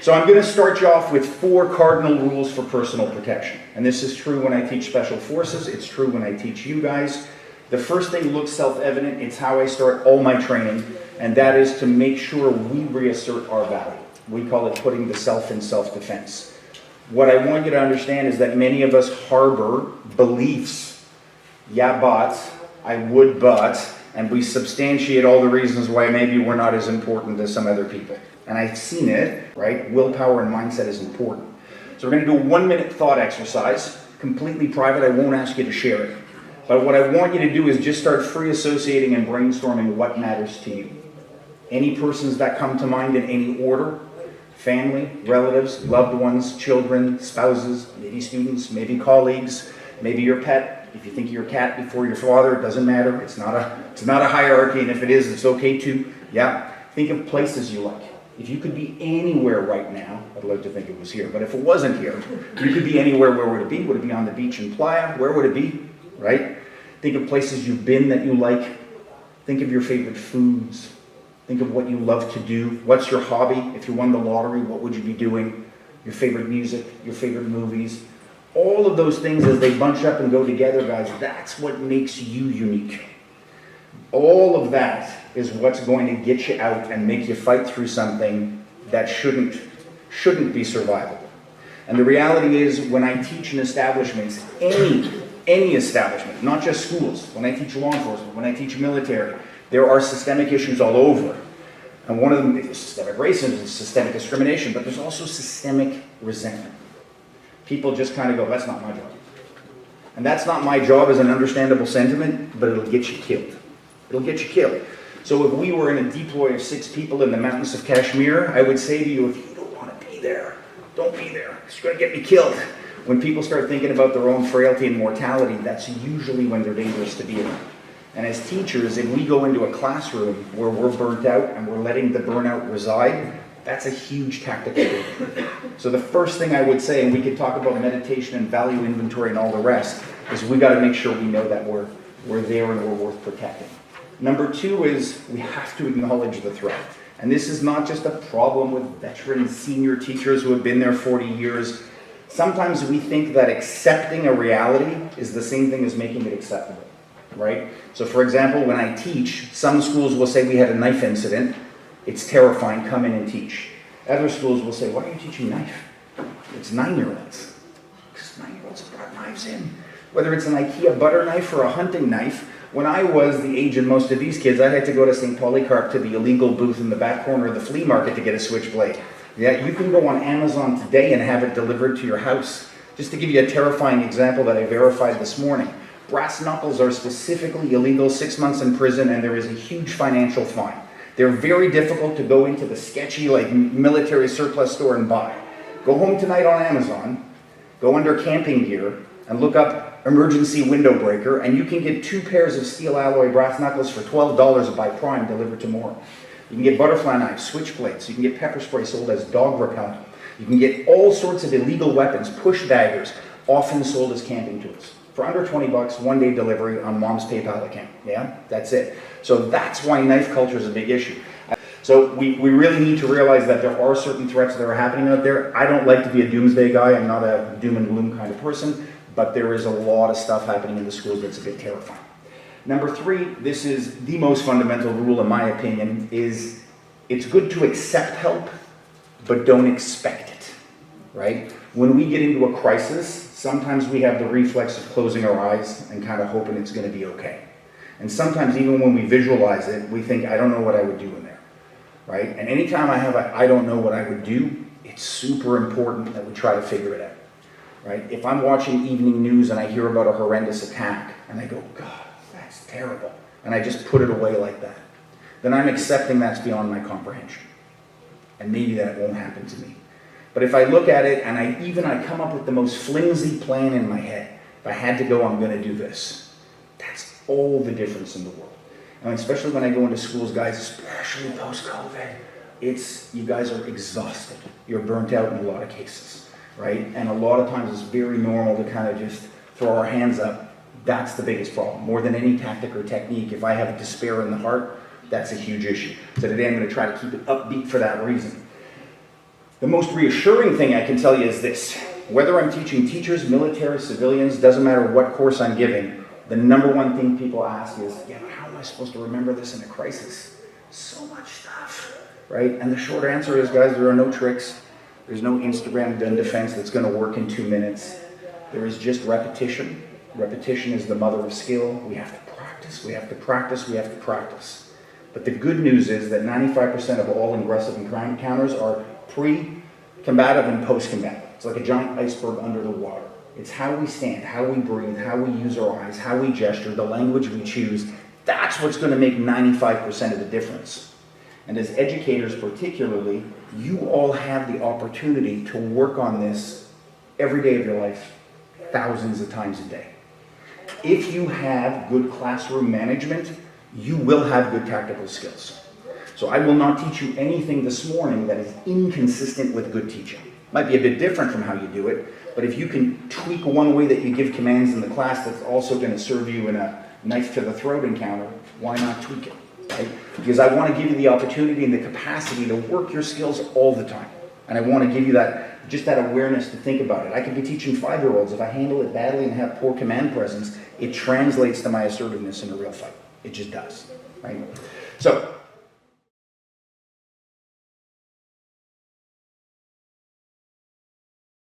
So I'm going to start you off with 4 cardinal rules for personal protection. And this is true when I teach special forces. It's true when I teach you guys. The first thing looks self-evident. It's how I start all my training. And that is to make sure we reassert our value. We call it putting the self in self-defense. What I want you to understand is that many of us harbor beliefs. Yeah, but, I would but, and we substantiate all the reasons why maybe we're not as important as some other people. And I've seen it, right? Willpower and mindset is important. So we're going to do a 1-minute thought exercise, completely private. I won't ask you to share it. But what I want you to do is just start free associating and brainstorming what matters to you. Any persons that come to mind in any order: family, relatives, loved ones, children, spouses, maybe students, maybe colleagues, maybe your pet. If you think of your cat before your father, it doesn't matter. It's not a hierarchy, and if it is, it's okay too. Yeah. Think of places you like. If you could be anywhere right now, I'd love to think it was here, but if it wasn't here, you could be anywhere. Where would it be? Would it be on the beach in Playa? Where would it be? Right? Think of places you've been that you like. Think of your favorite foods. Think of what you love to do. What's your hobby? If you won the lottery, what would you be doing? Your favorite music, your favorite movies. All of those things, as they bunch up and go together, guys, that's what makes you unique. All of that is what's going to get you out and make you fight through something that shouldn't be survivable. And the reality is, when I teach in establishments, any establishment, not just schools, when I teach law enforcement, when I teach military, there are systemic issues all over. And one of them is systemic racism, systemic discrimination, but there's also systemic resentment. People just kind of go, that's not my job. And that's not my job is an understandable sentiment, but it'll get you killed. It'll get you killed. So if we were in a deploy of 6 people in the mountains of Kashmir, I would say to you, if you don't want to be there, don't be there. It's going to get me killed. When people start thinking about their own frailty and mortality, that's usually when they're dangerous to be around. And as teachers, if we go into a classroom where we're burnt out and we're letting the burnout reside, that's a huge tactical danger. So the first thing I would say, and we could talk about meditation and value inventory and all the rest, is we got to make sure we know that we're there and we're worth protecting. Number 2 is we have to acknowledge the threat. And this is not just a problem with veteran senior teachers who have been there 40 years. Sometimes we think that accepting a reality is the same thing as making it acceptable, right? So for example, when I teach, some schools will say we had a knife incident. It's terrifying, come in and teach. Other schools will say, why are you teaching knife? It's 9-year-olds. Because 9-year-olds have brought knives in. Whether it's an IKEA butter knife or a hunting knife, when I was the age of most of these kids, I had to go to St. Polycarp to the illegal booth in the back corner of the flea market to get a switchblade. Yeah, you can go on Amazon today and have it delivered to your house. Just to give you a terrifying example that I verified this morning, brass knuckles are specifically illegal, 6 months in prison, and there is a huge financial fine. They're very difficult to go into the sketchy, like, military surplus store and buy. Go home tonight on Amazon, go under camping gear, and look up emergency window breaker, and you can get 2 pairs of steel alloy brass knuckles for $12 by Prime delivered tomorrow. You can get butterfly knives, switchblades. You can get pepper spray sold as dog repellent. You can get all sorts of illegal weapons, push daggers, often sold as camping tools. For under $20, 1-day delivery on mom's PayPal account. Yeah, that's it. So that's why knife culture is a big issue. So we really need to realize that there are certain threats that are happening out there. I don't like to be a doomsday guy. I'm not a doom and gloom kind of person. But there is a lot of stuff happening in the schools that's a bit terrifying. Number 3, this is the most fundamental rule in my opinion, is it's good to accept help, but don't expect it, right? When we get into a crisis, sometimes we have the reflex of closing our eyes and kind of hoping it's going to be okay. And sometimes even when we visualize it, we think, I don't know what I would do in there, right? And anytime I have a I don't know what I would do, it's super important that we try to figure it out. Right? If I'm watching evening news and I hear about a horrendous attack and I go, God, that's terrible, and I just put it away like that, then I'm accepting that's beyond my comprehension. And maybe that won't happen to me. But if I look at it and I come up with the most flimsy plan in my head, if I had to go, I'm going to do this, that's all the difference in the world. And especially when I go into schools, guys, especially post-COVID, you guys are exhausted. You're burnt out in a lot of cases. Right? And a lot of times it's very normal to kind of just throw our hands up. That's the biggest problem. More than any tactic or technique, if I have despair in the heart, that's a huge issue. So today I'm going to try to keep it upbeat for that reason. The most reassuring thing I can tell you is this. Whether I'm teaching teachers, military, civilians, doesn't matter what course I'm giving, the number one thing people ask is, yeah, how am I supposed to remember this in a crisis? So much stuff, right? And the short answer is, guys, there are no tricks. There's no Instagram gun defense that's going to work in 2 minutes. There is just repetition. Repetition is the mother of skill. We have to practice, we have to practice, we have to practice. But the good news is that 95% of all aggressive encounters are pre-combative and post-combative. It's like a giant iceberg under the water. It's how we stand, how we breathe, how we use our eyes, how we gesture, the language we choose. That's what's going to make 95% of the difference. And as educators particularly, you all have the opportunity to work on this every day of your life, thousands of times a day. If you have good classroom management, you will have good tactical skills. So I will not teach you anything this morning that is inconsistent with good teaching. Might be a bit different from how you do it, but if you can tweak one way that you give commands in the class that's also going to serve you in a knife to the throat encounter, why not tweak it? Right? Because I want to give you the opportunity and the capacity to work your skills all the time. And I want to give you that, just that awareness to think about it. I could be teaching 5-year-olds. If I handle it badly and have poor command presence, it translates to my assertiveness in a real fight. It just does, right? So